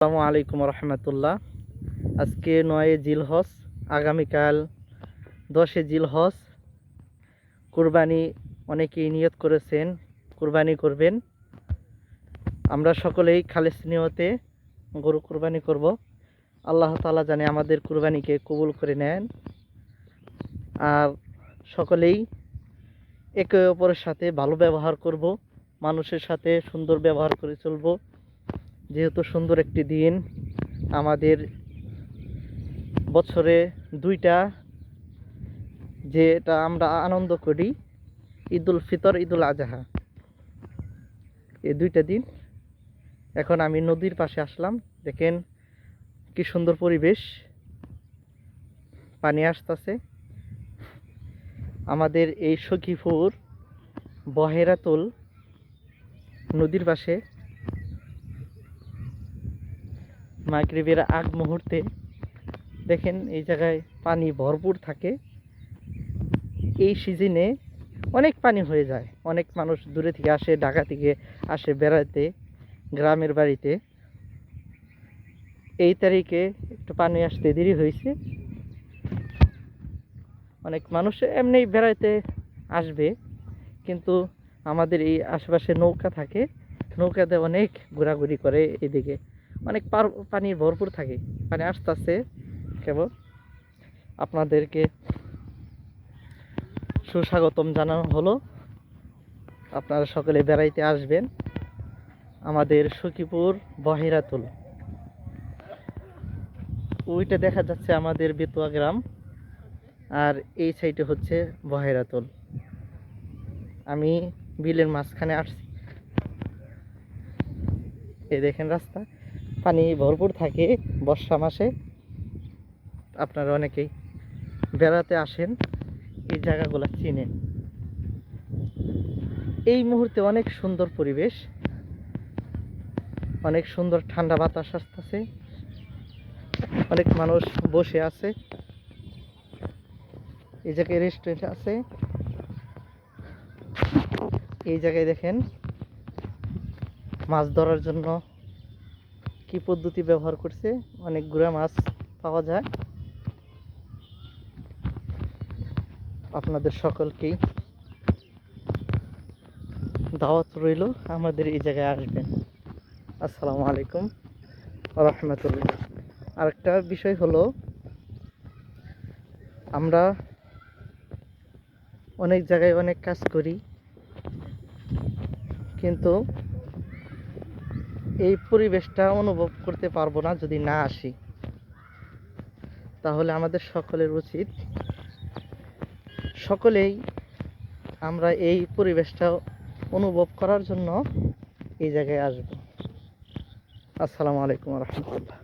আসসালামু আলাইকুম রহমতুল্লাহ। আজকে 9 জিলহজ, আগামীকাল 10 জিলহজ। কুরবানি অনেকেই নিয়ত করেছেন, কুরবানি করবেন। আমরা সকলেই খালেস নিয়তে গরু কুরবানি করব। আল্লাহ তাআলা জানে আমাদের কুরবানিকে কবুল করে নেন। আর সকলেই একে অপরের সাথে ভালো ব্যবহার করব, মানুষের সাথে সুন্দর ব্যবহার করে চলব। যেহেতু সুন্দর একটি দিন, আমাদের বছরে দুইটা যেটা আমরা আনন্দ করি, ঈদুল ফিতর, ঈদুল আজহা, এই দুইটা দিন। এখন আমি নদীর পাশে আসলাম, দেখেন কি সুন্দর পরিবেশ, পানি আসতেছে। আমাদের এই সখীপুর বহেরাতুল নদীর পাশে মাগরিবের আগ মুহূর্তে দেখেন এই জায়গায় পানি ভরপুর থাকে। এই সিজনে অনেক পানি হয়ে যায়, অনেক মানুষ দূরে থেকে আসে, ঢাকা থেকে আসে বেড়াতে গ্রামের বাড়িতে। এই তারিখে একটু পানি আসতে দেরি হয়েছে। অনেক মানুষ এমনি বেড়াতে আসবে, কিন্তু আমাদের এই আশেপাশে নৌকা থাকে, নৌকাতে অনেক ঘোরাঘুরি করে। এদিকে অনেক পানি ভরপুর থাকে, পানি আসতেছে। কেবল আপনাদেরকে সুস্বাগতম জানানো হলো। আপনারা সকলে বেড়াইতে আসবেন আমাদের সখীপুর বহেরাতুল। ওইটা দেখা যাচ্ছে আমাদের বেতুয়া গ্রাম, আর এই সাইডে হচ্ছে বহেরাতুল। আমি বিলের মাঝখানে আসছি, এই দেখেন রাস্তা, পানি ভরপুর থাকে বর্ষা মাসে। আপনারা অনেকেই বেড়াতে আসেন, এই জায়গাগুলো চিনেন। এই মুহূর্তে অনেক সুন্দর পরিবেশ, অনেক সুন্দর ঠান্ডা বাতাস আসতেছে, অনেক মানুষ বসে আছে। এই জায়গায় রেস্টুরেন্ট আছে। এই জায়গায় দেখেন মাছ ধরার জন্য কি পদ্ধতি ব্যবহার করছে, অনেকগুলো মাছ পাওয়া যায়। আপনাদের সকলকেই দাওয়াত রইল, আমাদের এই জায়গায় আসবেন। আসসালামু আলাইকুম রহমতুল্লাহ। আরেকটা বিষয় হলো, আমরা অনেক জায়গায় অনেক কাজ করি, কিন্তু এই পরিবেশটা অনুভব করতে পারবো না যদি না আসি। তাহলে আমাদের সকলের উচিত সকলেই আমরা এই পরিবেশটা অনুভব করার জন্য এই জায়গায় আসবো। আসসালামু আলাইকুম রহমতুল্লাহ।